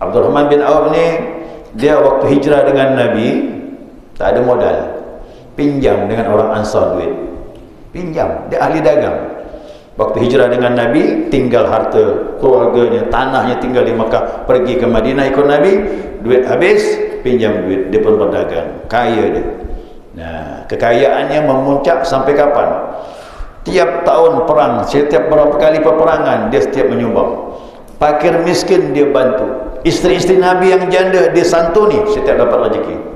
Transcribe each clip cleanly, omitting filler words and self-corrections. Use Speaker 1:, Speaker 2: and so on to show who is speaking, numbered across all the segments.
Speaker 1: Abdurrahman bin Auf ni dia waktu hijrah dengan Nabi tak ada modal, pinjam dengan orang Ansar duit, pinjam, dia ahli dagang. Waktu hijrah dengan Nabi, tinggal harta keluarganya, tanahnya tinggal di Makkah, pergi ke Madinah ikut Nabi, duit habis, pinjam duit, dia pun berdagang, kaya dia. Nah, kekayaannya memuncak sampai kapan? Tiap tahun perang, setiap berapa kali peperangan, dia setiap menyumbang. Fakir miskin dia bantu, isteri-isteri Nabi yang janda dia santuni setiap dapat rezeki.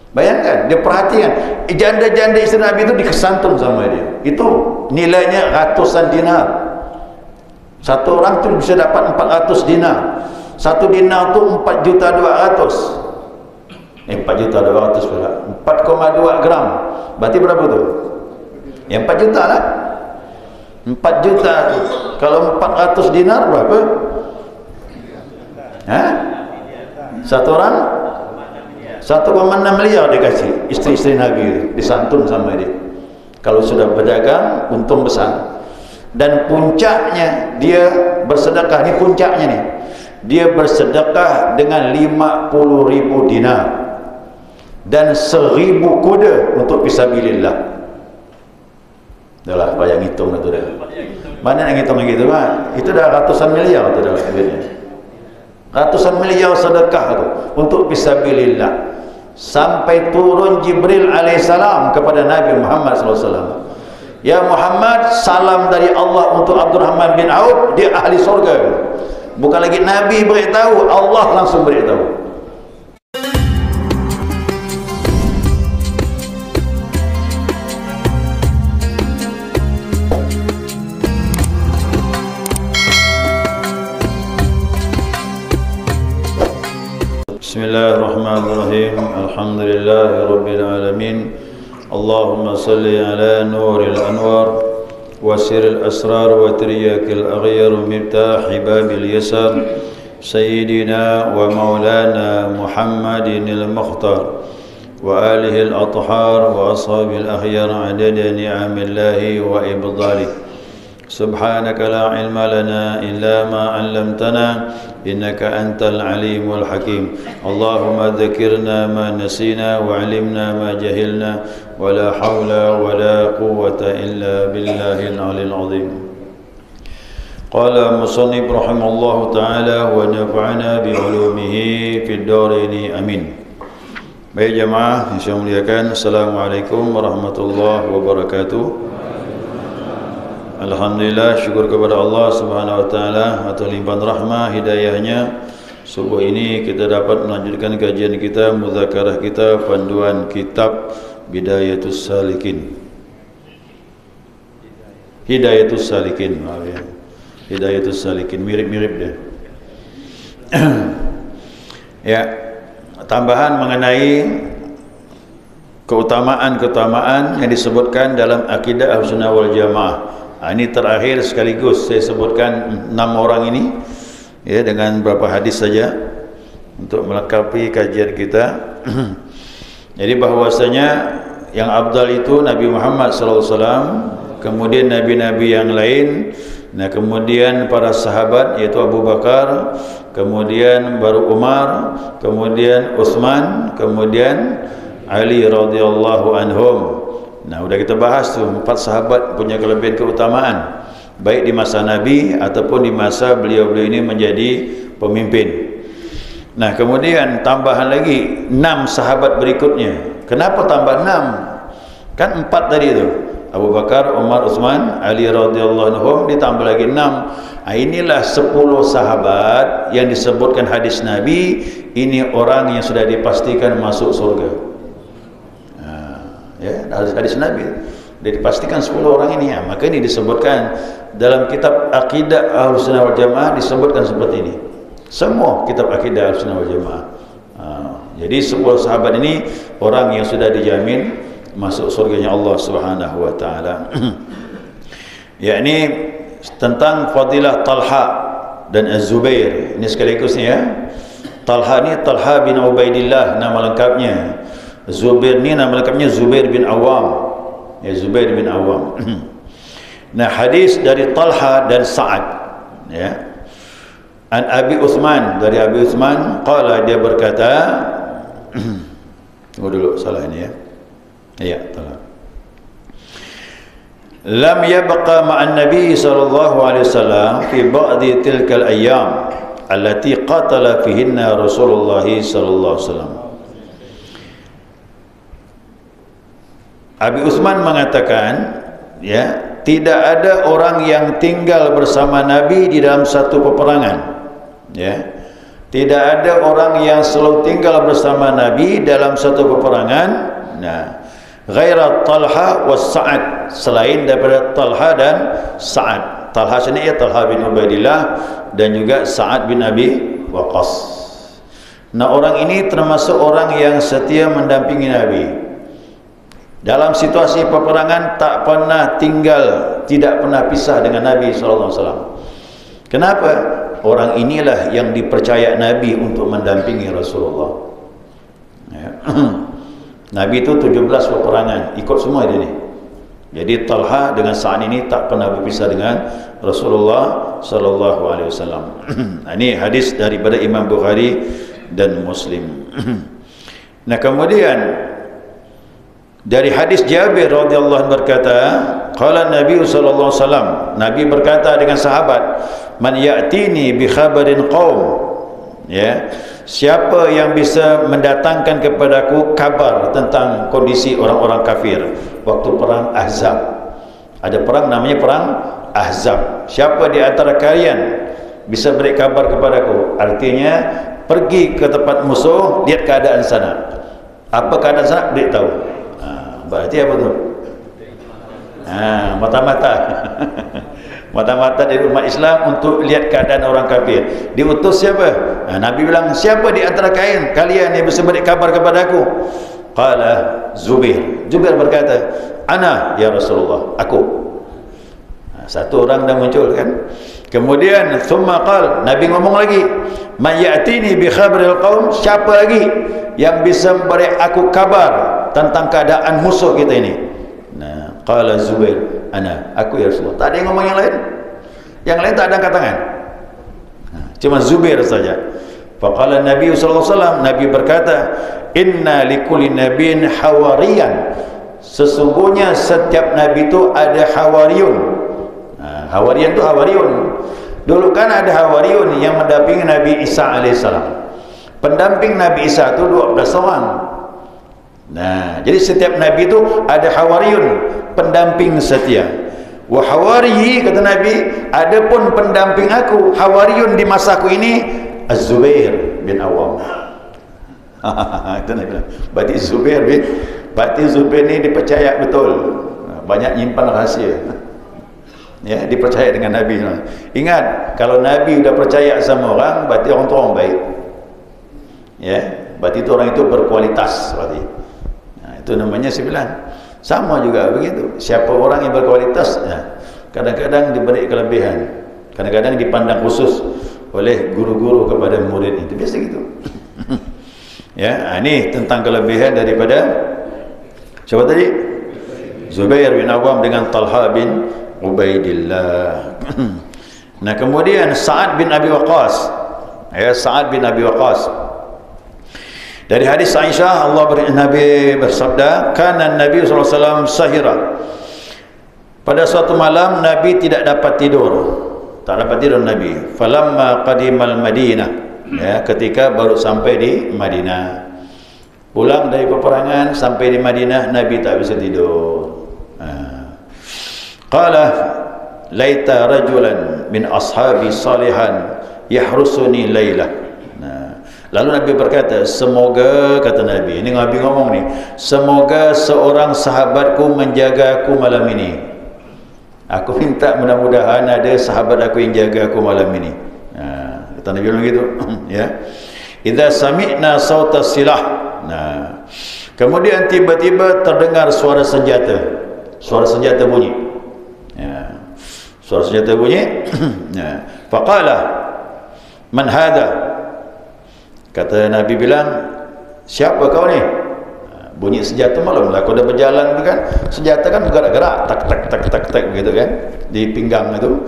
Speaker 1: Bayangkan, dia perhatikan janda-janda isteri Nabi itu dikesantun sama dia. Itu nilainya ratusan dinar. Satu orang tu bisa dapat 400 dinar. Satu dinar tu 4.200.000. 4.200.000 pula. 4,2 gram. Berarti berapa tu? Ya 4 juta lah. 4 juta tu. Kalau 400 dinar berapa? Hah? Satu orang 1,6 miliar dia kasih isteri-isteri Nabi itu, disantun sama dia. Kalau sudah berdagang, untung besar. Dan puncaknya dia bersedekah, ni puncaknya ni, dia bersedekah dengan 50.000 dinar dan 1.000 kuda untuk fisabilillah. Dah lah, payah ngitung dah tu dah. Mana nak ngitung gitu Pak? Itu dah ratusan miliar tu dah duitnya. Ratusan miliar sedekah tu untuk fisabilillah. Sampai turun Jibril alaihissalam kepada Nabi Muhammad SAW. Ya Muhammad, salam dari Allah untuk Abdurrahman bin Auf, dia ahli surga. Bukan lagi Nabi beritahu, Allah langsung beritahu. Bismillahirrahmanirrahim. Alhamdulillahirabbil alamin. Allahumma salli ala nuril anwar wa sirril asrar wa tiryakil aghyar miftah babil yasar sayyidina wa maulana Muhammadin al-mukhtar wa alihi al-athhar wa ashabil akhyar adada ni'amillahi wa ibdalih. Subhanaka la ilma lana illa ma 'allamtana innaka antal alimul hakim. Allahumma dzakirna ma nasina wa 'allimna ma jahilna wa la haula wa la quwwata illa billahil 'aliyyil 'azim. Qala musannif rahimallahu ta'ala wa nafa'ana bi 'ulumihi fid dharain amin. Baik jemaah yang saya muliakan, assalamualaikum warahmatullahi wabarakatuh. Alhamdulillah, syukur kepada Allah Subhanahu wa taala atas limpahan rahmah hidayahnya. Subuh ini kita dapat melanjutkan kajian kita, muzakarah kita, panduan kitab Bidayatus Salikin. Hidayatus Salikin, maaf ya. Hidayatus Salikin, mirip-mirip dia. Ya, tambahan mengenai keutamaan-keutamaan yang disebutkan dalam akidah Ahlussunnah wal Jamaah. Ini terakhir sekaligus saya sebutkan 6 orang ini ya, dengan beberapa hadis saja untuk melengkapi kajian kita. Jadi bahwasanya yang afdal itu Nabi Muhammad SAW, kemudian nabi-nabi yang lain, nah kemudian para sahabat yaitu Abu Bakar, kemudian baru Umar, kemudian Utsman, kemudian Ali radhiyallahu anhum. Nah, sudah kita bahas tu 4 sahabat punya kelebihan keutamaan baik di masa Nabi ataupun di masa beliau-beliau ini menjadi pemimpin. Nah, kemudian tambahan lagi 6 sahabat berikutnya. Kenapa tambah 6? Kan 4 tadi tu. Abu Bakar, Umar, Utsman, Ali radhiyallahu anhum, ditambah lagi 6. Nah, inilah 10 sahabat yang disebutkan hadis Nabi, ini orang yang sudah dipastikan masuk surga. Ya, hadis Nabi dia dipastikan 10 orang ini ya. Maka ini disebutkan dalam kitab akidah Ahlussunnah wal Jamaah, disebutkan seperti ini. Semua kitab akidah Ahlussunnah wal Jamaah. Jadi 10 sahabat ini orang yang sudah dijamin masuk surganya Allah Subhanahu wa taala. Yakni tentang fadilah Talha dan Az-Zubair. Ini sekaligus ya. Talha ni Talha bin Ubaidillah nama lengkapnya. Zubair ni nama lengkapnya Zubair bin Awam. Ya, Zubair bin Awam. Nah, hadis dari Talha dan Sa'ad ya. An Abi Uthman, dari Abi Uthman, qala, dia berkata, tunggu dulu, salah ini ya. Iya, salah. Lam yabqa ma'an Nabi sallallahu alaihi wasallam fi ba'di tilkal ayyam allati qatala fihinna Rasulullah sallallahu alaihi wasallam. Abi Uthman mengatakan, ya, tidak ada orang yang tinggal bersama Nabi di dalam satu peperangan. Ya, tidak ada orang yang selalu tinggal bersama Nabi dalam satu peperangan. Nah, ghaira Talha was Sa'ad, selain daripada Talha dan Sa'ad. Talha sini ya Talha bin Ubaidillah dan juga Sa'ad bin Abi Waqqas. Nah, orang ini termasuk orang yang setia mendampingi Nabi. Dalam situasi peperangan tak pernah tinggal, tidak pernah pisah dengan Nabi sallallahu alaihi wasallam. Kenapa? Orang inilah yang dipercaya Nabi untuk mendampingi Rasulullah. Ya. Nabi itu 17 peperangan, ikut semua dia ni. Jadi Talha dengan Sa'ad ini tak pernah berpisah dengan Rasulullah sallallahu alaihi wasallam. Ini hadis daripada Imam Bukhari dan Muslim. Nah, kemudian dari hadis Jabir radhiyallahu anhu berkata, qala Nabi sallallahu alaihi wasallam, Nabi berkata dengan sahabat, man ya'tini bi khabarin qaum, ya, siapa yang bisa mendatangkan kepadaku kabar tentang kondisi orang-orang kafir waktu perang Ahzab. Ada perang namanya perang Ahzab. Siapa di antara kalian bisa beri kabar kepadaku? Artinya pergi ke tempat musuh, lihat keadaan sana. Apa keadaan sana? Beritahu. Berarti apa tu? Mata-mata. Mata-mata dari umat Islam untuk lihat keadaan orang kafir. Diutus siapa? Nabi bilang, siapa di antara kalian yang bisa beri kabar kepada aku? Qala Zubair. Zubair berkata, ana ya Rasulullah, aku. Satu orang dah muncul kan. Kemudian thumma qal, Nabi ngomong lagi, man ya'tini bi khabaril qaum, siapa lagi yang bisa memberi aku kabar tentang keadaan musuh kita ini? Nah, qala Zubair, ana, aku ya Rasulullah. Tak ada yang ngomong yang lain. Yang lain tak ada angkat tangan. Cuma Zubair saja. Faqala Nabi sallallahu alaihi wasallam, Nabi berkata, inna likulli nabiyyin hawariyan. Sesungguhnya setiap nabi itu ada hawariyun. Hawarian itu hawariyun. Dulu kan ada hawariyun yang mendampingi Nabi Isa alaihissalam. Pendamping Nabi Isa itu 12 orang. Nah, jadi setiap nabi itu ada hawariyun, pendamping setia. Wa hawariyi, kata Nabi, adapun pendamping aku, hawariyun di masaku ini, Az-Zubair bin Awam. Itu Nabi bilang. Berarti Zubair ini dipercaya betul. Banyak nyimpan rahasia. Ya, dipercaya dengan Nabi. Ingat, kalau Nabi sudah percaya sama orang, berarti orang itu orang baik. Ya, berarti itu orang itu berkualitas berarti. Nah, itu namanya 9. Sama juga begitu. Siapa orang yang berkualitas, ya, kadang-kadang diberi kelebihan, kadang-kadang dipandang khusus oleh guru-guru kepada murid. Itu biasa gitu. Ya, ini tentang kelebihan daripada siapa tadi? Zubair bin Awam dengan Talha bin Ubaidillah. Nah, kemudian Sa'ad bin Abi Waqqas. Ya, Sa'ad bin Abi Waqqas. Dari hadis Aisyah, Nabi bersabda, kana Nabi sallallahu alaihi wasallam sahira. Pada suatu malam Nabi tidak dapat tidur. Tak dapat tidur Nabi. Falamma qadimal Madinah. Ya, ketika baru sampai di Madinah. Pulang dari peperangan sampai di Madinah, Nabi tak bisa tidur. Qala laita rajulan min ashabi salihan yahrusuni laylah. Nah, lalu Nabi berkata, semoga, kata Nabi, ini Nabi ngomong nih, semoga seorang sahabatku menjaga aku malam ini. Aku minta mudah-mudahan ada sahabat aku yang jaga aku malam ini. Nah, kata Nabi bilang gitu. Ya. Idza sami'na sauta silah. Nah, kemudian tiba-tiba terdengar suara senjata. Suara senjata bunyi. Ya. Suara senjata bunyi. Ya. Faqala man hadha? Kata Nabi bilang, siapa kau ni? Bunyi senjata malam lah. Kau dah berjalan tu kan, senjata kan gerak-gerak, tak tak tak tak tak gitu kan, di pinggang itu.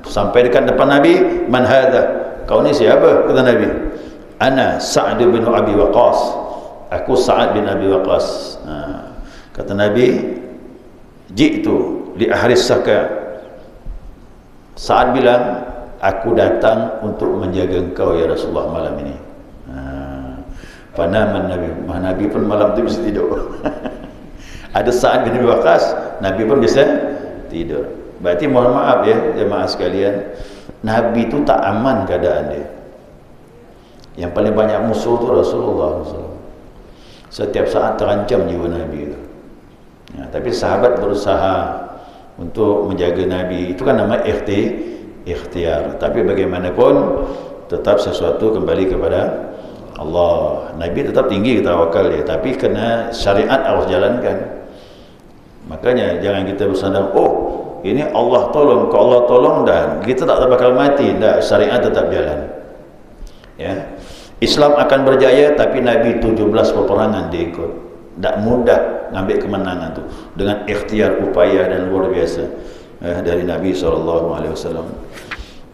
Speaker 1: Sampai dekat depan Nabi, man hadha, kau ni siapa? Kata Nabi, ana Sa'd bin Abi Waqqas, aku Sa'ad bin Abi Waqqas. Kata Nabi, ji'tu li ahrisaka. Sa'ad bilang, aku datang untuk menjaga engkau ya Rasulullah malam ini. Panaman Nabi pun malam tu bisa tidur. Ada Sa'ad bin Abi Waqqas, Nabi pun bisa tidur. Berarti mohon maaf ya jemaah sekalian, Nabi tu tak aman keadaan dia. Yang paling banyak musuh tu Rasulullah SAW. Setiap saat terancam jiwa Nabi itu. Tapi sahabat berusaha untuk menjaga Nabi. Itu kan nama ikhtiar. Tapi bagaimanapun tetap sesuatu kembali kepada Allah. Nabi tetap tinggi tawakal dia, tapi kena syariat harus jalankan. Makanya jangan kita bersandar, oh ini Allah tolong, kalau Allah tolong dan kita tak bakal mati. Tak, syariat tetap jalan. Ya, Islam akan berjaya, tapi Nabi 17 peperangan dia ikut. Tak mudah ngambil kemenangan tu dengan ikhtiar, upaya dan luar biasa dari Nabi SAW.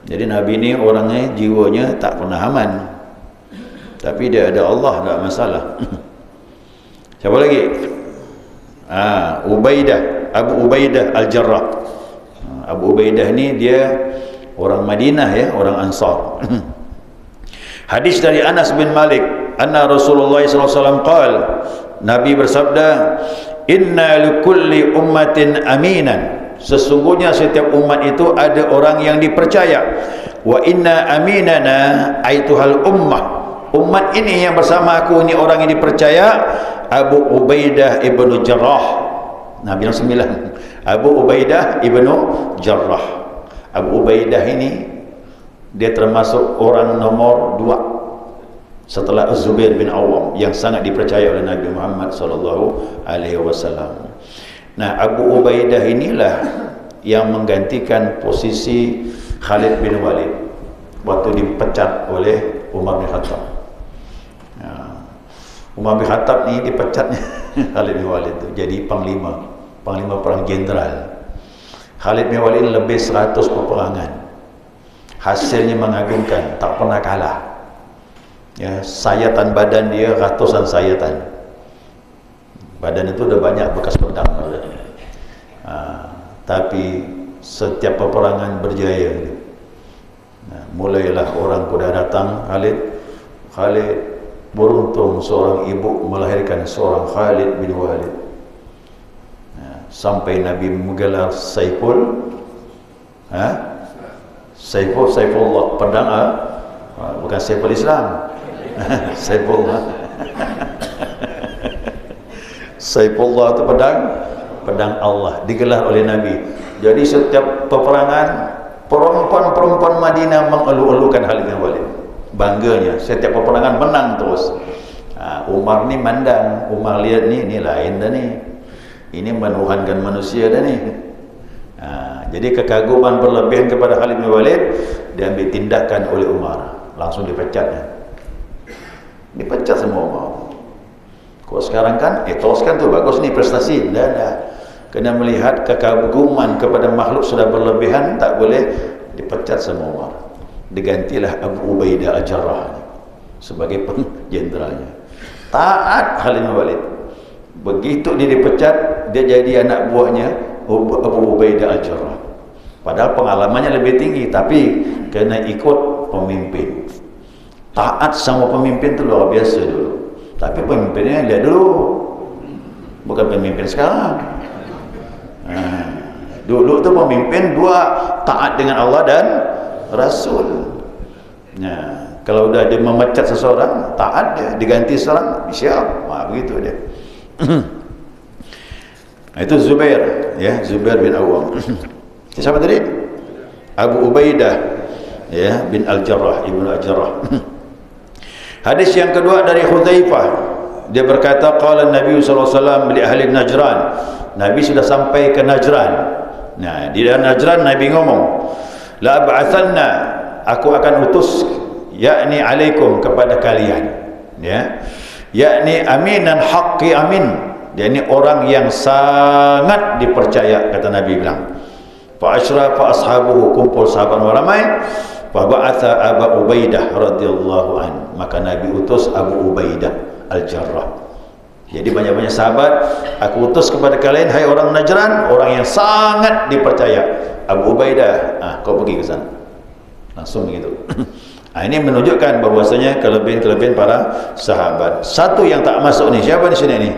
Speaker 1: Jadi Nabi ni orangnya jiwanya tak pernah aman, tapi dia ada Allah, tak masalah. Siapa lagi? Abu Ubaidah Al-Jarrah. Abu Ubaidah ni dia orang Madinah ya, orang Ansar. Hadis dari Anas bin Malik, anna Rasulullah SAW qala, Nabi bersabda, inna likulli ummatin aminan, sesungguhnya setiap umat itu ada orang yang dipercaya. Wa inna aminana aituhal ummah, umat ini yang bersama aku ini orang yang dipercaya, Abu Ubaidah ibnu Jarrah. Nabi yang 9, Abu Ubaidah ibnu Jarrah. Abu Ubaidah ini dia termasuk orang nomor 2 setelah Az-Zubair bin Awam yang sangat dipercaya oleh Nabi Muhammad SAW. Nah, Abu Ubaidah inilah yang menggantikan posisi Khalid bin Walid waktu dipecat oleh Umar bin Khattab. Umar bin Khattab ni dipecatnya Khalid bin Walid tu jadi panglima perang jenderal. Khalid bin Walid lebih 100 peperangan, hasilnya mengagumkan, tak pernah kalah. Ya, sayatan badan dia ratusan sayatan. Badan itu udah banyak bekas pedang. Tapi setiap peperangan berjaya. Mulailah orang kuda datang, Khalid beruntung seorang ibu melahirkan seorang Khalid bin Walid. Sampai Nabi menggelar Saifullah, pedang bukan Saiful Islam. Saifullah. Saifullah itu pedang Allah, digelar oleh Nabi. Jadi setiap peperangan perempuan-perempuan Madinah mengeluh-elukan Khalid bin Walid. Bangganya setiap peperangan menang terus. Umar ni mandang, Umar lihat ni lain dah ni. Ini menuhankan manusia dah ni. Jadi kekaguman berlebihan kepada Khalid bin Walid diambil tindakan oleh Umar, langsung dipecatnya. Dipecat semua Umar. Kalau sekarang kan etoskan tu bagus ni prestasi, dah. Kena melihat kekaguman kepada makhluk sudah berlebihan, tak boleh dipecat semua Umar. Digantilah Abu Ubaidah Al-Jarrah sebagai jenderalnya. Taat Khalid bin Walid. Begitu dia dipecat, dia jadi anak buahnya Abu Ubaidah Al-Jarrah. Padahal pengalamannya lebih tinggi, tapi kena ikut pemimpin. Taat sama pemimpin itu luar biasa dulu. Tapi pemimpinnya lihat dulu, bukan pemimpin sekarang. Dulu tu pemimpin dua, taat dengan Allah dan Rasul. Kalau udah dia memecat seseorang, taat dia, diganti seorang, siap. Begitu dia. Itu Zubair, ya, Zubair bin Awam. Siapa tadi? Abu Ubaidah, ya, bin Al-Jarrah, ibnu Al-Jarrah. Hadis yang kedua dari Hudzaifah, dia berkata, qala Nabi SAW li ahli Najran. Nabi sudah sampai ke Najran. Nah, di Najran Nabi ngomong, la ba'athanna, aku akan utus, yakni alaikum, kepada kalian, ya, yakni aminan haqqi amin, yakni orang yang sangat dipercaya, kata Nabi bilang. Fa asyrafa ashabuhu, kumpul sahabat ramai. Fa ba'atha Abu Ubaidah radhiyallahu an, maka Nabi utus Abu Ubaidah Al-Jarrah. Jadi banyak-banyak sahabat, aku utus kepada kalian hai orang Najran, orang yang sangat dipercaya. Abu Ubaidah, kau pergi ke sana. Langsung begitu. Ini menunjukkan bahwasanya kelebihan-kelebihan para sahabat. Satu yang tak masuk ni, siapa di sini ni?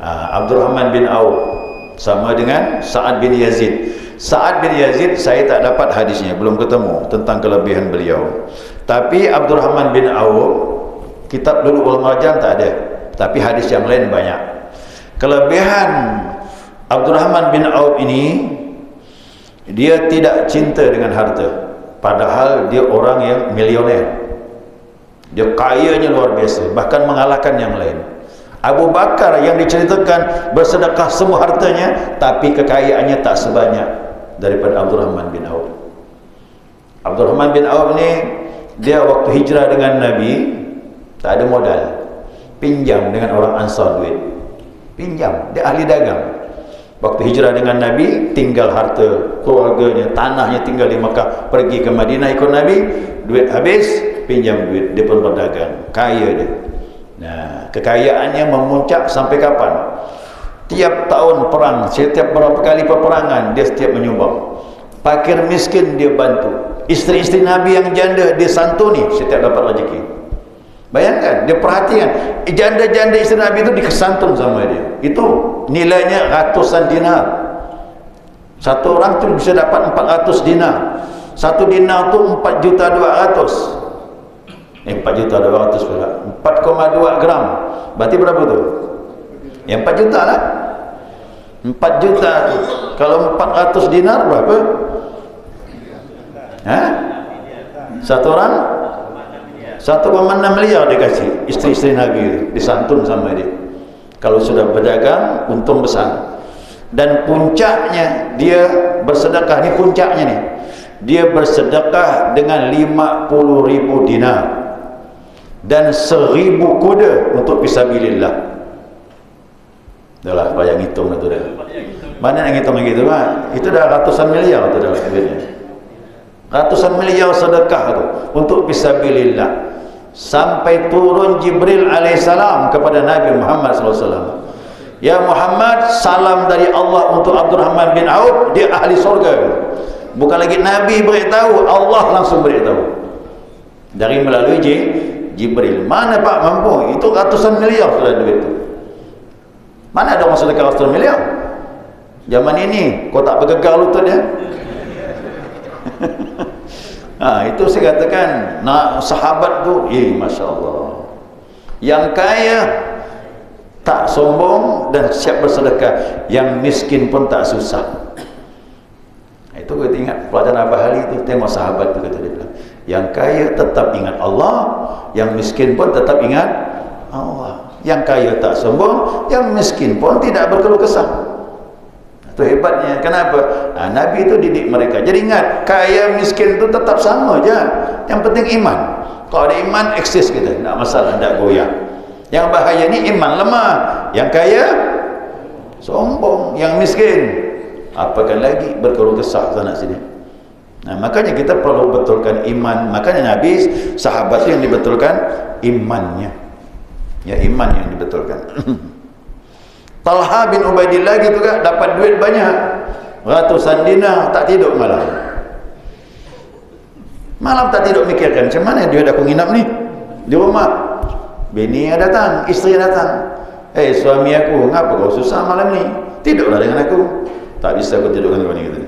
Speaker 1: Abdurrahman bin Auf, sama dengan Sa'ad bin Yazid. Sa'ad bin Yazid saya tak dapat hadisnya, belum ketemu tentang kelebihan beliau. Tapi Abdurrahman bin Auf, kitab dulu ulama Marjan tak ada, tapi hadis yang lain banyak. Kelebihan Abdurrahman bin Auf ini, dia tidak cinta dengan harta, padahal dia orang yang milioner. Dia kayanya luar biasa, bahkan mengalahkan yang lain. Abu Bakar yang diceritakan bersedekah semua hartanya, tapi kekayaannya tak sebanyak daripada Abdurrahman bin Auf. Abdurrahman bin Auf ni, dia waktu hijrah dengan Nabi tak ada modal, pinjam dengan orang Ansar duit, pinjam. Dia ahli dagang. Waktu hijrah dengan Nabi, tinggal harta keluarganya, tanahnya tinggal di Makkah, pergi ke Madinah ikut Nabi, duit habis, pinjam duit, dia pun berdagang, kaya dia. Nah, kekayaannya memuncak sampai kapan? Tiap tahun perang, setiap berapa kali peperangan, dia setiap menyumbang. Fakir miskin dia bantu, isteri-isteri Nabi yang janda dia santuni setiap dapat rezeki. Bayangkan, dia perhatikan janda-janda isteri Nabi itu dikesantun sama dia. Itu nilainya ratusan dinar. Satu orang tu bisa dapat 400 dinar. Satu dinar tu 4.200.000. 4.200.000 pula. 4,2 gram. Berarti berapa tu? Ya 4 juta lah. 4 juta tu. Kalau 400 dinar berapa? Satu orang 1,6 miliar dia kasih isteri-isteri Nabi itu, disantun sama dia. Kalau sudah berdagang, untung besar. Dan puncaknya dia bersedekah, ni puncaknya ni, dia bersedekah dengan 50.000 dinar dan 1,000 kuda untuk fisabilillah. Dah lah, payah ngitung tu dah. Mana nak ngitung gitu Pak? Itu dah ratusan miliar tu dah duitnya. Ratusan miliar sedekah tu untuk fisabilillah. Sampai turun Jibril alaihissalam kepada Nabi Muhammad SAW. Ya Muhammad, salam dari Allah untuk Abdurrahman bin Auf, dia ahli surga. Bukan lagi Nabi beritahu, Allah langsung beritahu dari melalui Jibril. Mana Pak mampu? Itu ratusan miliar sudah duit itu. Mana ada orang sedekah ratusan miliar? Zaman ini kau tak bergegar lutut dia. Itu saya katakan, sahabat tu, Masya Allah, yang kaya tak sombong dan siap bersedekah, yang miskin pun tak susah. Itu kita ingat pelajaran Abah Ali itu, tema sahabat tu kata dia bilang, yang kaya tetap ingat Allah, yang miskin pun tetap ingat Allah. Yang kaya tak sombong, yang miskin pun tidak berkeluh kesah. Itu hebatnya. Kenapa? Nabi itu didik mereka. Jadi ingat, kaya miskin itu tetap sama je. Yang penting iman. Kalau ada iman, eksis kita, tak masalah, tak goyah. Yang bahaya ni iman lemah. Yang kaya sombong, yang miskin apakah lagi berkeluh kesah sana sini. Makanya kita perlu betulkan iman. Makanya Nabi, sahabat yang dibetulkan imannya. Ya, iman yang dibetulkan. Talha bin Ubaidillah gitu kan, dapat duit banyak, ratusan dinar, tak tidur malam. Malam tak tidur mikirkan, macam mana duit aku nginap ni di rumah. Bini datang, isteri datang. Suami aku, ngapa kau susah malam ni? Tidurlah dengan aku. Tak bisa aku tidur dengan kau ni gitu.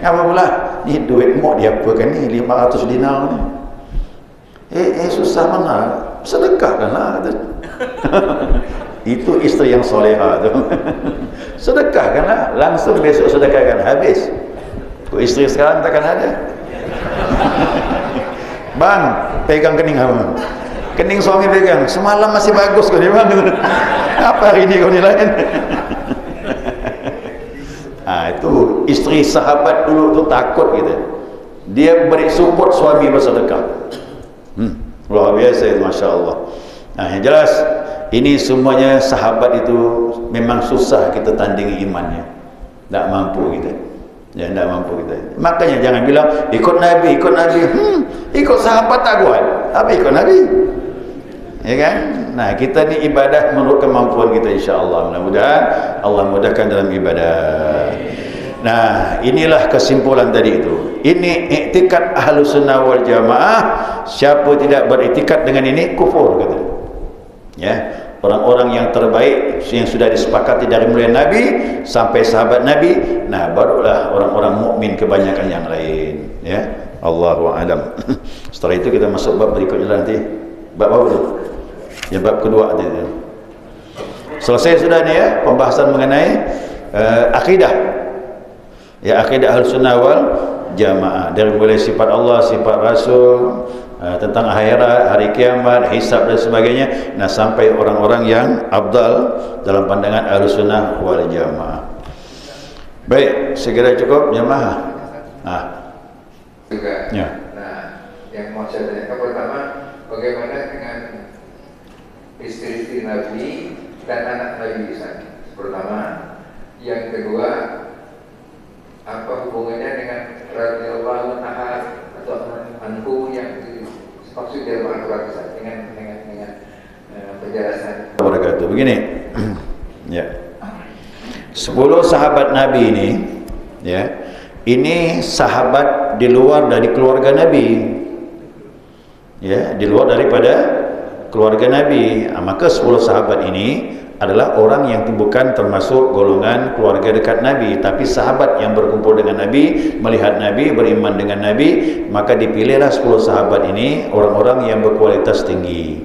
Speaker 1: Apa pula? Ni duit mau diapakan ni, 500 dinar ni. Susah mana? Sedekahkanlah kata. Itu isteri yang soleha tu. Sedekahkanlah, langsung besok sedekahkan, habis. Kau isteri sekarang takkan ada. Bang, pegang kening abang. Kening suami pegang, semalam masih bagus kau ni bang. Apa hari ni kau ni lain? Itu isteri sahabat dulu tu takut gitu. Dia beri support suami bersedekah. Luar biasa itu, Masya Allah. Yang jelas, ini semuanya sahabat itu memang susah kita tandingi imannya, tak mampu kita. Ya, tidak mampu kita. Makanya jangan bilang ikut Nabi, ikut Nabi. Ikut sahabat tak kuat. Apa ikut Nabi? Ya kan? Nah, kita ni ibadah menurut kemampuan kita, insya-Allah. Mudah-mudahan Allah mudahkan dalam ibadah. Nah, inilah kesimpulan tadi itu. Ini iktikad Ahlus Sunnah wal Jamaah. Siapa tidak beriktikad dengan ini kufur, kata. Ya. Orang-orang yang terbaik yang sudah disepakati dari mulai Nabi sampai sahabat Nabi, nah barulah orang-orang mukmin kebanyakan yang lain, ya. Allahu a'lam. Setelah itu kita masuk bab berikutnya nanti. Bab apa tu? Ya, bab kedua tadi. Selesai sudah ni ya pembahasan mengenai akidah. Ya, akidah Ahlussunnah wal Jamaah, dari mulai sifat Allah, sifat Rasul, tentang akhirat, hari kiamat, hisab dan sebagainya. Nah, sampai orang-orang yang afdal dalam pandangan Ahlussunnah wal Jamaah. Baik, segera cukup jemaah.
Speaker 2: Juga.
Speaker 1: Ya.
Speaker 2: Nah, yang mau saya tanyakan pertama, bagaimana dengan istri-istri Nabi dan anak Nabi Isa? Pertama, yang kedua, apa hubungannya dengan radhiyallahu anha atau anhu yang maksud dia Al-Quran dengan penjelasan.
Speaker 1: Wabarakatuh. Begini, ya. 10 sahabat Nabi ini, ya, ini sahabat di luar dari keluarga Nabi, ya, di luar daripada keluarga Nabi. Maka 10 sahabat ini adalah orang yang bukan termasuk golongan keluarga dekat Nabi, tapi sahabat yang berkumpul dengan Nabi, melihat Nabi, beriman dengan Nabi. Maka dipilihlah 10 sahabat ini orang-orang yang berkualitas tinggi.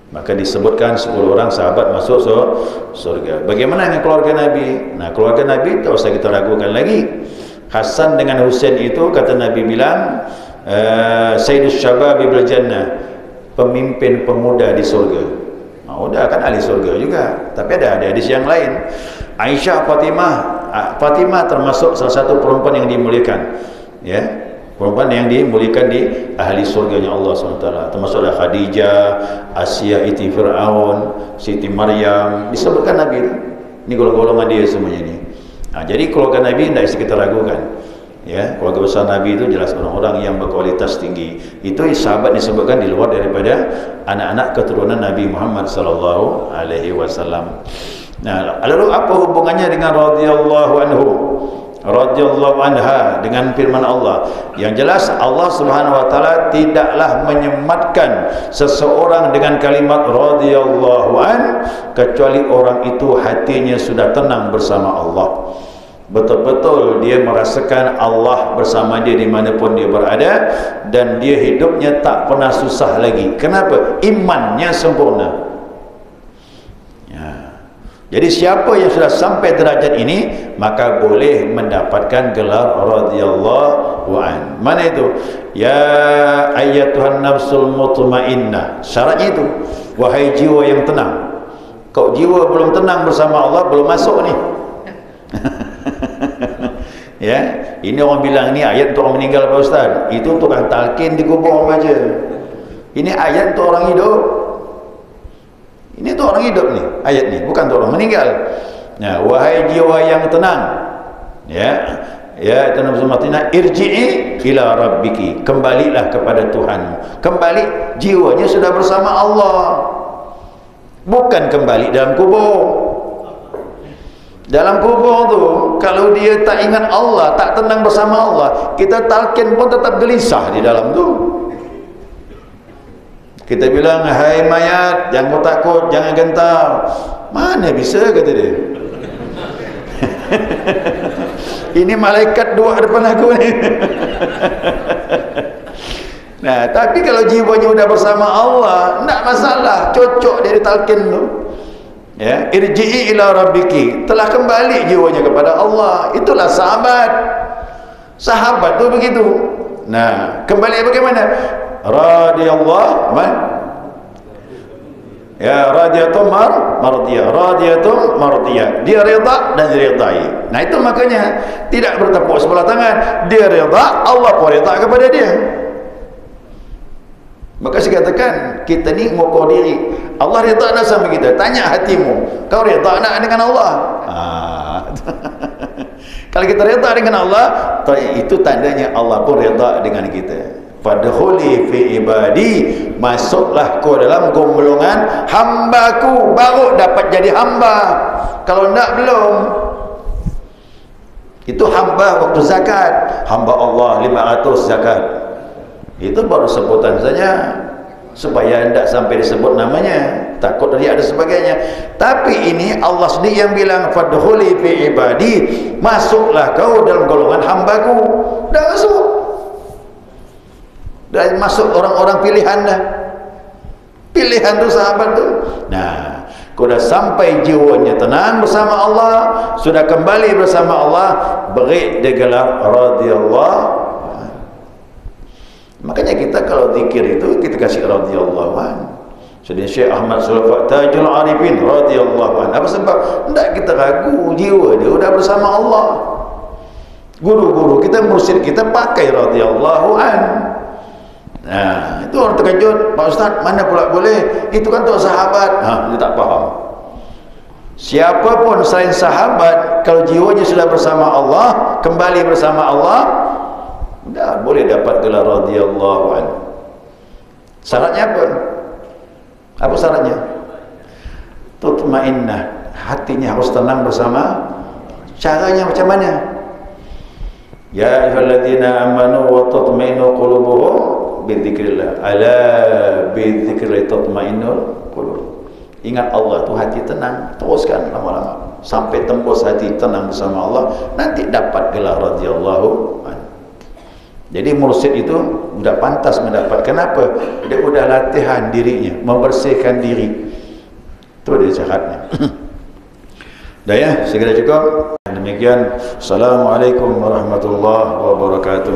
Speaker 1: Maka disebutkan 10 orang sahabat masuk surga. Bagaimana dengan keluarga Nabi? Nah, keluarga Nabi tak usah kita ragukan lagi. Hasan dengan Husain itu, kata Nabi bilang, Sayyidus Syababi bil Jannah, pemimpin pemuda di surga. Udah kan ahli surga juga. Tapi ada hadis yang lain. Aisyah, Fatimah termasuk salah satu perempuan yang dimuliakan, ya, perempuan yang dimuliakan di ahli surganya Allah SWT. Termasuklah Khadijah, Asia iti Fir'aun, Siti Maryam, disebutkan Nabi itu. Ini golongan dia semuanya ini. Nah, jadi keluarga Nabi tidak bisa kita ragukan. Ya, keluarga besar Nabi itu jelas orang-orang yang berkualitas tinggi. Itu sahabat disebutkan di luar daripada anak-anak keturunan Nabi Muhammad sallallahu alaihi wasallam. Nah, lalu apa hubungannya dengan radhiyallahu anhu, radhiyallahu anha dengan firman Allah? Yang jelas Allah Subhanahu wa taala tidaklah menyematkan seseorang dengan kalimat radhiyallahu an kecuali orang itu hatinya sudah tenang bersama Allah. Betul-betul dia merasakan Allah bersama dia dimanapun dia berada, dan dia hidupnya tak pernah susah lagi. Kenapa? Imannya sempurna. Ya. Jadi siapa yang sudah sampai derajat ini, maka boleh mendapatkan gelar radhiyallahu an. Mana itu? Ya ayyatuhan nafsul mutmainnah. Syaratnya itu, wahai jiwa yang tenang. Kau jiwa belum tenang bersama Allah, belum masuk ni. Ya, ini orang bilang ni ayat untuk orang meninggal, Pak Ustaz. Itu tukang talqin di kubur orang baca. Ini ayat untuk orang hidup. Ini untuk orang hidup ni, ayat ni, bukan untuk orang meninggal. Nah, wahai jiwa yang tenang, ya, ya, itu namanya irji'i ila rabbiki, kembalilah kepada Tuhanmu. Kembali, jiwanya sudah bersama Allah. Bukan kembali dalam kubur. Dalam kubur tu, kalau dia tak ingat Allah, tak tenang bersama Allah, kita talqin pun tetap gelisah di dalam tu. Kita bilang, hai mayat, jangan takut, jangan gentar. Mana bisa, kata dia. Ini malaikat dua depan aku ni. Nah, tapi kalau jiwanya sudah bersama Allah, tak masalah, cocok dia talqin tu. Ya, irji'i ila rabbiki, telah kembali jiwanya kepada Allah. Itulah sahabat. Sahabat tu begitu. Nah, kembali bagaimana? Radhiyallahu man, ya, radhiyatum mardiyah, radhiyatum mardiyah. Dia redha dan diredai. Nah, itu makanya tidak bertepuk sebelah tangan. Dia redha, Allah pun redha kepada dia. Maka saya katakan, kita ni mengukur diri. Allah redha nak sama kita. Tanya hatimu, kau redha nak dengan Allah? Kalau kita reda dengan Allah, itu tandanya Allah pun reda dengan kita. Fadkhuli fi ibadi, masuklah kau dalam golongan hambaku, baru dapat jadi hamba. Kalau enggak, belum. Itu hamba waktu zakat, hamba Allah 500 zakat. Itu baru sebutan saja, supaya tidak sampai disebut namanya, takut tadi ada sebagainya. Tapi ini Allah sendiri yang bilang fadkhuli fi ibadi, masuklah kau dalam golongan hambaku. Dah masuk, dah masuk orang-orang pilihan dah. Pilihan tu sahabat tu. Nah, kau dah sampai jiwanya tenang bersama Allah, sudah kembali bersama Allah, beri dia gelar radhiyallahu. Makanya kita kalau zikir itu kita kasih radhiyallahu an. Jadi Syekh Ahmad Sulafat Tajul Arifin radhiyallahu an. Apa sebab? Tidak kita ragu, jiwa dia sudah bersama Allah. Guru-guru kita, mursyid kita pakai radhiyallahu an. Nah, itu orang terkejut, Pak Ustaz, mana pula boleh? Itu kan tu sahabat. Dia tak faham. Siapapun selain sahabat, kalau jiwanya sudah bersama Allah, kembali bersama Allah, dah boleh dapat gelar radhiyallahu an. Syaratnya apa? Apa syaratnya? Tutmainnah, hatinya harus tenang bersama. Caranya macam mana? Ya ayyuhalladzina amanu wa tatma'innu qulubuhum bidzikrillah. Ala bidzikri tatma'innul qulub. Ingat Allah tu hati tenang, teruskan lama-lama sampai tembus hati tenang bersama Allah, nanti dapat gelar radhiyallahu an. Jadi mursyid itu sudah pantas mendapat. Kenapa? Dia sudah latihan dirinya, membersihkan diri. Itu dia syaratnya. Dah ya, segera cukup. Demikian. Assalamualaikum warahmatullahi wabarakatuh.